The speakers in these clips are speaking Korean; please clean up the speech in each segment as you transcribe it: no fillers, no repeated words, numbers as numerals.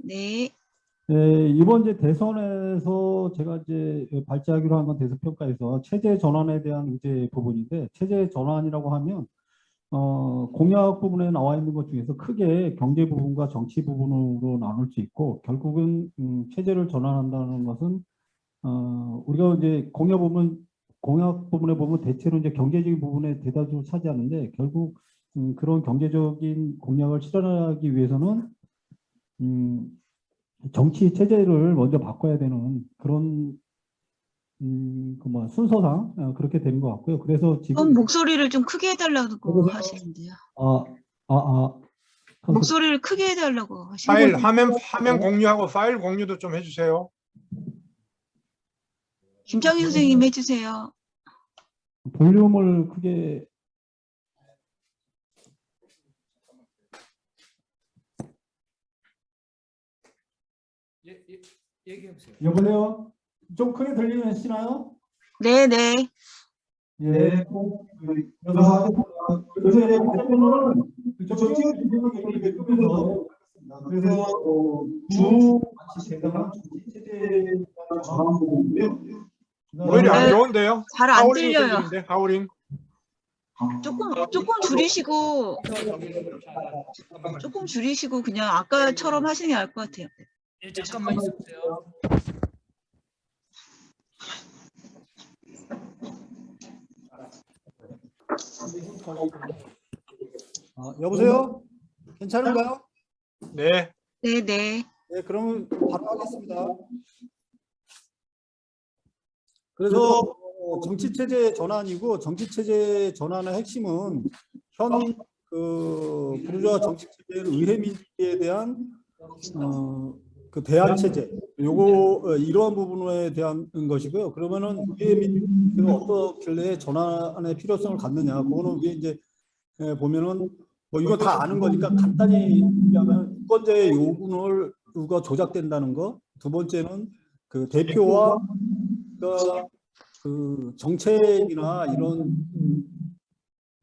네. 네, 이번 이제 대선에서 제가 이제 발제하기로 한 건 대선 평가에서 체제 전환에 대한 의제 부분인데, 체제 전환이라고 하면 공약 부분에 나와 있는 것 중에서 크게 경제 부분과 정치 부분으로 나눌 수 있고, 결국은 체제를 전환한다는 것은 우리가 이제 공약 부분에 보면 대체로 이제 경제적인 부분에 대다수를 차지하는데, 결국 그런 경제적인 공약을 실현하기 위해서는 음, 정치 체제를 먼저 바꿔야 되는 그런 그뭐 순서상 그렇게 되는 것 같고요. 그래서 지금 목소리를 좀 크게 해달라고 하시는데요. 아, 아, 아, 목소리를 크게 해달라고 하시는데요. 파일 화면 공유하고 파일 공유도 좀 해주세요. 김창희 선생님 해주세요. 볼륨을 크게 얘기해보세요. 여보세요? 좀 크게 들리시나요? 네네. 예. 그래서 요새 대표는 좀 찍어주시는 게 급해서 그래서 주 같이 대상한 정치 체제 전환 부분이고요. 오히려 안 네. 좋은데요? 잘 안 하울링이 들려요. 들리는데 하울링. 조금 줄이시고 그냥 아까처럼 하시는 게 나을 것 같아요. 예, 잠깐만 있어보세요. 여보세요? 괜찮은가요? 네. 네네. 네, 그러면 바로 하겠습니다. 그래서 정치체제 전환이고, 정치체제 전환의 핵심은 현 부르주아 정치체제의 의회민주주의에 대한 그 대안 체제, 요거 이러한 부분에 대한 것이고요. 그러면은 의회민주주의가 어떻길래 전환의 필요성을 갖느냐, 그거는 위에 이제 보면은 뭐 이거 다 아는 거니까 간단히 얘기하면 유권자의 요구가 조작된다는 거. 두 번째는 그 대표와 그 정책이나 이런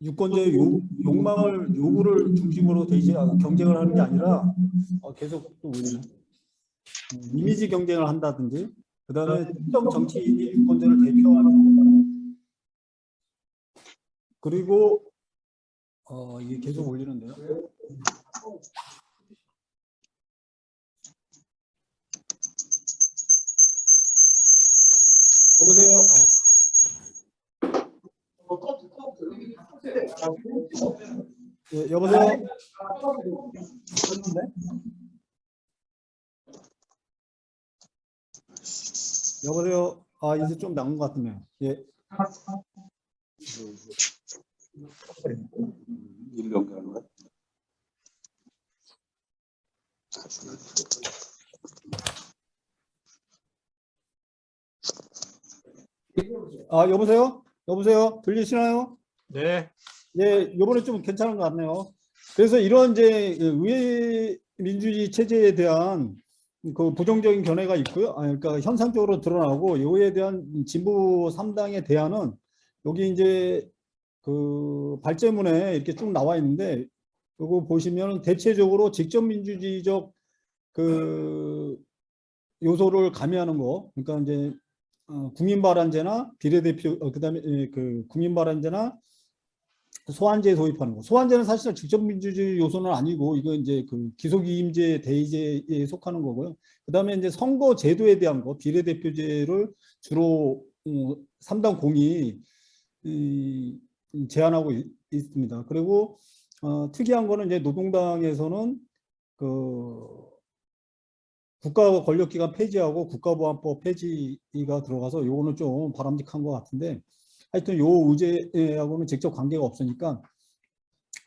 유권자의 요구를 중심으로 경쟁을 하는 게 아니라 계속 또 우리는 이미지 경쟁을 한다든지, 그다음에 특정 정치인이 유권자를 대표하는, 그리고 이게 계속 올리는데요. 여보세요. 예, 여보세요. 여보세요. 이제 좀 나온 것 같네요. 예. 여보세요? 여보세요? 들리시나요? 네. 네, 이번에 좀 괜찮은 것 같네요. 그래서 이런 이제 의회 민주주의 체제에 대한 그 부정적인 견해가 있고요. 그러니까 현상적으로 드러나고, 이거에 대한 진보 3당의 대안은 여기 이제 그 발제문에 이렇게 쭉 나와 있는데, 이거 보시면 대체적으로 직접 민주주의적 그 요소를 가미하는 거, 그러니까 이제 국민발안제나 비례대표, 그다음에 그 국민발안제나 소환제 도입하는 거. 소환제는 사실은 직접 민주주의 요소는 아니고, 이거 이제 그 기속이임제 대의제에 속하는 거고요. 그다음에 이제 선거 제도에 대한 거, 비례대표제를 주로 3당 공이 제안하고 있습니다. 그리고 특이한 거는 이제 노동당에서는 그 국가 권력기관 폐지하고 국가보안법 폐지가 들어가서 요거는 좀 바람직한 것 같은데, 하여튼 요 의제하고는 직접 관계가 없으니까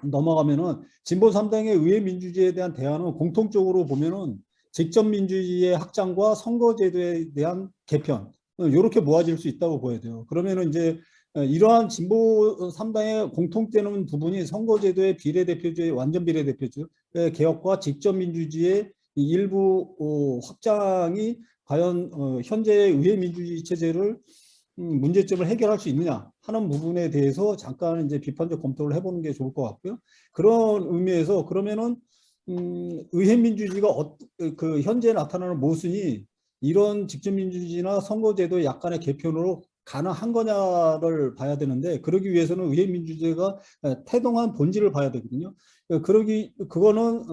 넘어가면은, 진보 3당의 의회 민주주의에 대한 대안은 공통적으로 보면은 직접 민주주의의 확장과 선거제도에 대한 개편, 이렇게 모아질 수 있다고 보여야 돼요. 그러면은 이제 이러한 진보 3당의 공통되는 부분이 선거제도의 비례대표제, 완전 비례대표제 개혁과 직접 민주주의의 일부 확장이 과연 현재의 의회 민주주의 체제를 문제점을 해결할 수 있느냐 하는 부분에 대해서 잠깐 이제 비판적 검토를 해보는 게 좋을 것 같고요. 그런 의미에서 그러면은 의회 민주주의가 그 현재 나타나는 모순이 이런 직접민주주의나 선거제도의 약간의 개편으로 가능한 거냐를 봐야 되는데, 그러기 위해서는 의회 민주주의가 태동한 본질을 봐야 되거든요. 그거는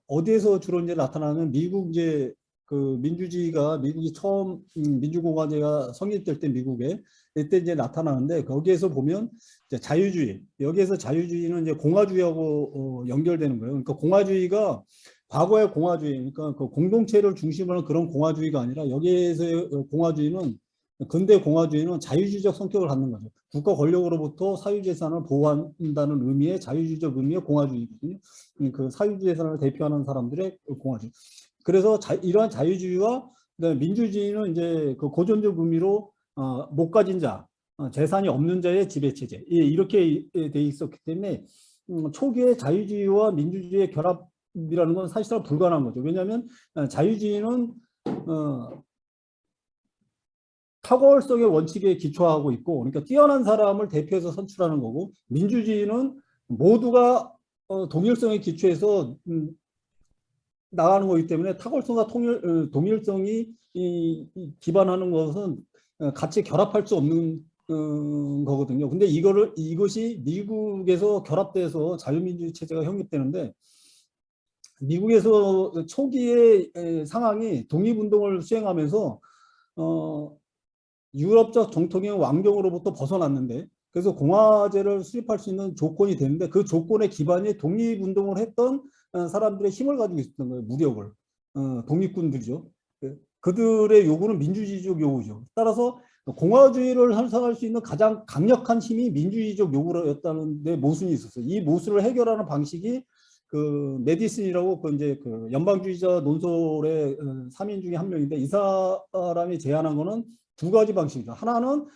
어디에서 주로 이제 나타나는 미국 이제 그 민주주의가 미국이 처음 민주공화제가 성립될 때 미국에 이때 이제 나타나는데, 거기에서 보면 이제 자유주의, 여기에서 자유주의는 이제 공화주의하고 연결되는 거예요. 그러니까 공화주의가 과거의 공화주의, 그러니까 그 공동체를 중심으로 하는 그런 공화주의가 아니라, 여기에서의 공화주의는, 근대 공화주의는 자유주의적 성격을 갖는 거죠. 국가 권력으로부터 사유재산을 보호한다는 의미의 자유주의적 의미의 공화주의거든요. 그 사유재산을 대표하는 사람들의 공화주의. 그래서 이러한 자유주의와 그다음에 민주주의는 이제 그 고전적 의미로 못 가진 자, 재산이 없는 자의 지배체제, 이렇게 돼 있었기 때문에 초기에 자유주의와 민주주의의 결합이라는 건 사실상 불가능한 거죠. 왜냐하면 자유주의는 탁월성의 원칙에 기초하고 있고, 그러니까 뛰어난 사람을 대표해서 선출하는 거고, 민주주의는 모두가 동일성에 기초해서 나가는 거기 때문에 탁월성과 동일성이 기반하는 것은 같이 결합할 수 없는 거거든요. 근데 이것이 미국에서 결합돼서 자유민주주의 체제가 형성되는데, 미국에서 초기의 상황이 독립운동을 수행하면서 유럽적 정통의 왕정으로부터 벗어났는데, 그래서 공화제를 수립할 수 있는 조건이 되는데, 그 조건의 기반이 독립운동을 했던 사람들의 힘을 가지고 있었던 거예요. 무력을. 독립군들이죠. 그들의 요구는 민주주의적 요구죠. 따라서 공화주의를 형성할 수 있는 가장 강력한 힘이 민주주의적 요구였다는 데 모순이 있었어요. 이 모순을 해결하는 방식이 그 메디슨이라고 그 이제 그 연방주의자 논설의 3인 중에 한 명인데, 이 사람이 제안한 거는 두 가지 방식이죠. 하나는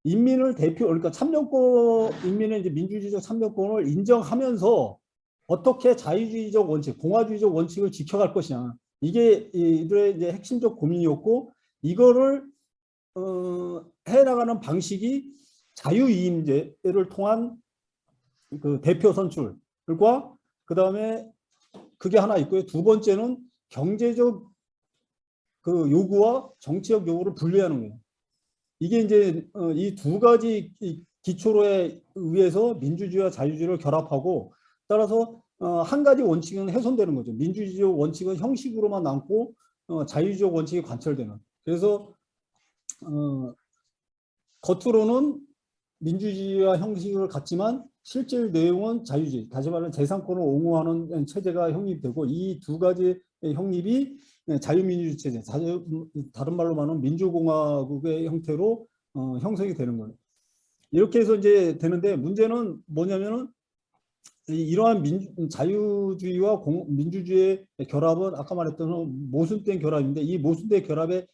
인민을 그러니까 인민의 이제 민주주의적 참여권을 인정하면서 어떻게 자유주의적 원칙, 공화주의적 원칙을 지켜갈 것이냐. 이게 이들의 이제 핵심적 고민이었고, 이거를 해나가는 방식이 자유이임제를 통한 그 대표 선출과, 그 다음에 그게 하나 있고요. 두 번째는 경제적 그 요구와 정치적 요구를 분리하는 거예요. 이게 이제 이 두 가지 기초로에 의해서 민주주의와 자유주의를 결합하고, 따라서 한 가지 원칙은 훼손되는 거죠. 민주주의적 원칙은 형식으로만 남고 자유주의적 원칙이 관철되는. 그래서 겉으로는 민주주의와 형식을 갖지만 실질 내용은 자유주의, 다시 말하면 재산권을 옹호하는 체제가 형립되고, 이 두 가지 형립이 자유민주주의 체제, 다른 말로 말하면 민주공화국의 형태로 형성이 되는 거예요. 이렇게 해서 이제 되는데, 문제는 뭐냐면은 이러한 자유주의와 민주주의의 결합은 아까 말했던 모순된 결합인데, 이 모순된 결합의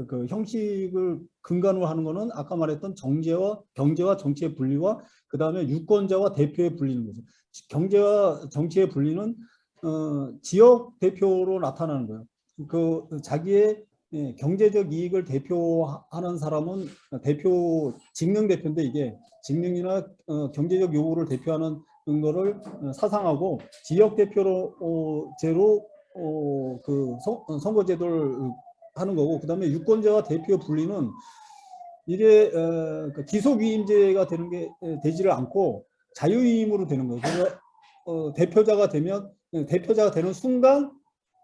그 형식을 근간으로 하는 것은 아까 말했던 경제와 정치의 분리와 그 다음에 유권자와 대표의 분리는 거죠. 경제와 정치의 분리는 지역 대표로 나타나는 거예요. 그 자기의 경제적 이익을 대표하는 사람은 직능 대표인데, 이게 직능이나 경제적 요구를 대표하는 거를 사상하고, 지역 대표로 제로 그 선거제도를 하는 거고, 그 다음에 유권자와 대표 분리는 이게 기속위임제가 되지를 않고 자유위임으로 되는 거예요. 그래서 대표자가 되는 순간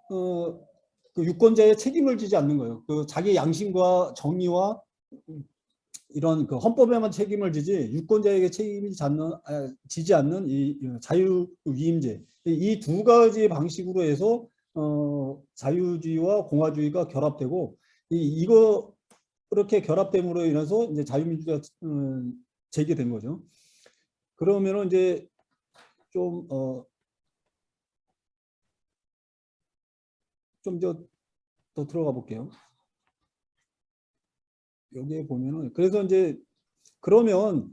그 유권자의 책임을 지지 않는 거예요. 그 자기 양심과 정의와 이런 그 헌법에만 책임을 지지 유권자에게 책임을 지지 않는 이 자유위임제, 이 두 가지 방식으로 해서 자유주의와 공화주의가 결합되고, 이렇게 결합됨으로 인해서 이제 자유민주주의가 제기된 거죠. 그러면은 이제 좀 더 들어가 볼게요. 여기에 보면은, 그래서 이제 그러면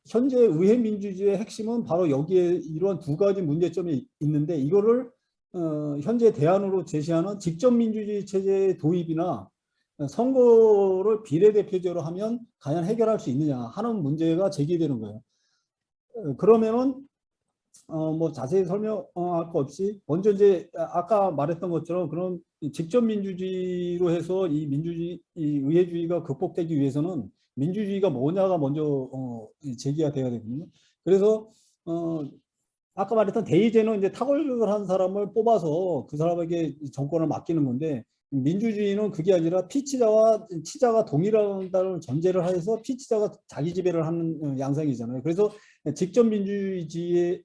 현재 의회 민주주의의 핵심은 바로 여기에 이러한 두 가지 문제점이 있는데, 이거를 현재 대안으로 제시하는 직접 민주주의 체제의 도입이나 선거를 비례대표제로 하면 과연 해결할 수 있느냐 하는 문제가 제기되는 거예요. 그러면은 뭐 자세히 설명할 거 없이 먼저 이제 아까 말했던 것처럼 그런 직접 민주주의로 해서 이 민주주의, 이 의회주의가 극복되기 위해서는 민주주의가 뭐냐가 먼저 제기가 돼야 되거든요. 그래서 아까 말했던 대의제는 이제 탁월을 한 사람을 뽑아서 그 사람에게 정권을 맡기는 건데, 민주주의는 그게 아니라 피치자와 치자가 동일하다는 전제를 하에서 피치자가 자기 지배를 하는 양상이잖아요. 그래서 직접 민주주의에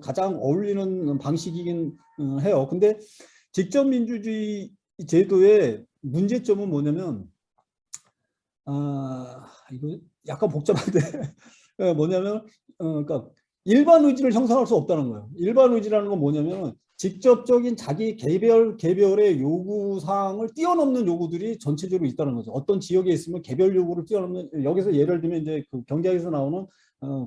가장 어울리는 방식이긴 해요. 근데 직접 민주주의 제도의 문제점은 뭐냐면, 이거 약간 복잡한데 뭐냐면 그러니까 일반 의지를 형성할 수 없다는 거예요. 일반 의지라는 건 뭐냐면 직접적인 자기 개별의 요구사항을 뛰어넘는 요구들이 전체적으로 있다는 거죠. 어떤 지역에 있으면 개별 요구를 뛰어넘는, 여기서 예를 들면 이제 그 경제학에서 나오는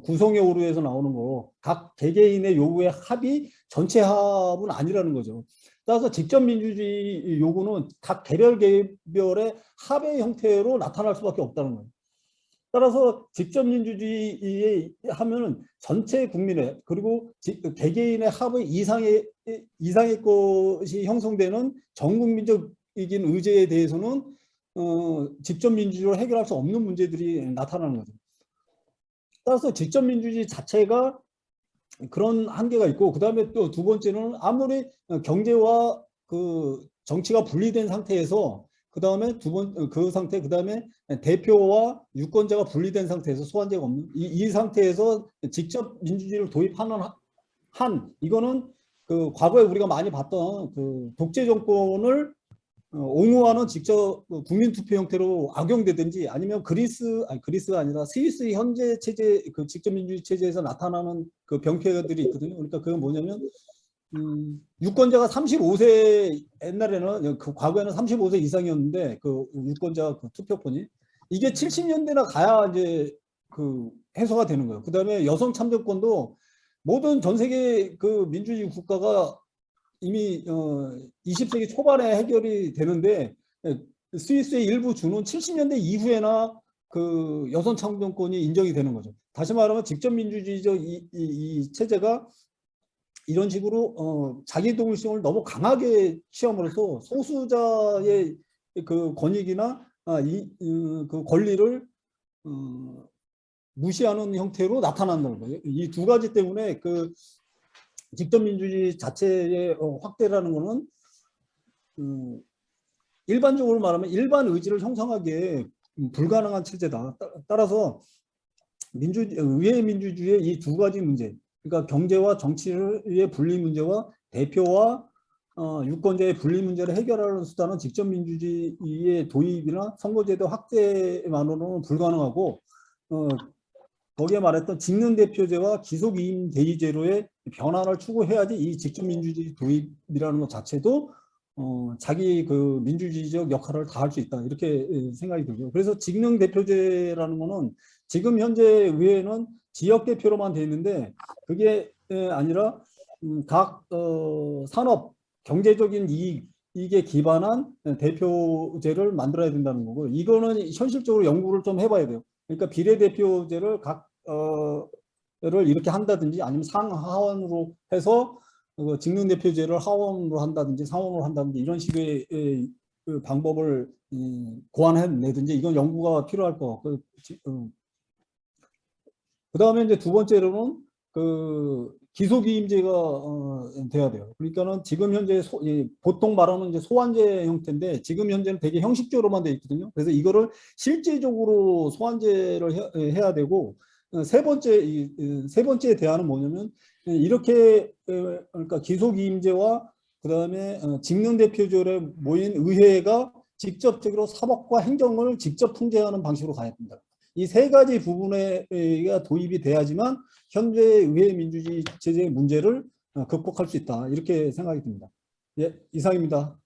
구성의 오류에서 나오는 거, 각 개개인의 요구의 합이 전체 합은 아니라는 거죠. 따라서 직접 민주주의 요구는 각 개별의 합의 형태로 나타날 수밖에 없다는 거예요. 따라서 직접 민주주의에 하면은 전체 국민의, 그리고 개개인의 합의 이상의 것이 형성되는 전국민적인 의제에 대해서는 직접 민주주의로 해결할 수 없는 문제들이 나타나는 거죠. 따라서 직접 민주주의 자체가 그런 한계가 있고, 그 다음에 또 두 번째는 아무리 경제와 그 정치가 분리된 상태에서 그 다음에 그 상태, 그 다음에 대표와 유권자가 분리된 상태에서, 소환제가 없는 이 상태에서 직접 민주주의를 도입하는 이거는 그 과거에 우리가 많이 봤던 그 독재 정권을 옹호하는 직접 국민투표 형태로 악용되든지, 아니면 그리스가 아니라 스위스 현재 체제, 그 직접 민주주의 체제에서 나타나는 그 병폐들이 있거든요. 그러니까 그건 뭐냐면 유권자가 35세, 옛날에는 그 과거에는 35세 이상이었는데 그 유권자 그 투표권이, 이게 70년대나 가야 이제 그 해소가 되는 거예요. 그다음에 여성 참정권도 모든 전 세계 그 민주주의 국가가 이미 20세기 초반에 해결이 되는데, 스위스의 일부 주는 70년대 이후에나 그 여성 참정권이 인정이 되는 거죠. 다시 말하면 직접 민주주의적 이 체제가 이런 식으로 자기 독립성을 너무 강하게 취함으로써 소수자의 그 권익이나 그 권리를 무시하는 형태로 나타난다는 거예요. 이 두 가지 때문에 그 직접 민주주의 자체의 확대라는 것은 일반적으로 말하면 일반 의지를 형성하기에 불가능한 체제다. 따라서 의회 민주주의의 이 두 가지 문제, 그러니까 경제와 정치의 분리 문제와 대표와 유권자의 분리 문제를 해결하는 수단은 직접 민주주의의 도입이나 선거제도 확대만으로는 불가능하고, 거기에 말했던 직능 대표제와 기속이임 대의제로의 변화를 추구해야지 이 직접 민주주의 도입이라는 것 자체도 자기 그 민주주의적 역할을 다할 수 있다, 이렇게 생각이 들고요. 그래서 직능 대표제라는 거는 지금 현재 의회는 지역 대표로만 돼 있는데, 그게 아니라 각 산업 경제적인 이익에 기반한 대표제를 만들어야 된다는 거고, 이거는 현실적으로 연구를 좀 해봐야 돼요. 그러니까 비례대표제를 를 이렇게 한다든지, 아니면 상하원으로 해서 직능대표제를 하원으로 한다든지 상원으로 한다든지, 이런 식의 그 방법을 고안해내든지, 이건 연구가 필요할 것 같고, 그 다음에 이제 두 번째로는 그 기소기임제가 돼야 돼요. 그러니까는 지금 현재 보통 말하는 이제 소환제 형태인데, 지금 현재는 되게 형식적으로만 돼 있거든요. 그래서 이거를 실제적으로 소환제를 해야 되고, 세 번째 대안은 뭐냐면, 이렇게 그러니까 기소기임제와 그 다음에 직능대표제에 모인 의회가 직접적으로 사법과 행정을 직접 통제하는 방식으로 가야 된다. 이 세 가지 부분에 도입이 돼야지만 현재 의회 민주주의 체제의 문제를 극복할 수 있다, 이렇게 생각이 듭니다. 예, 이상입니다.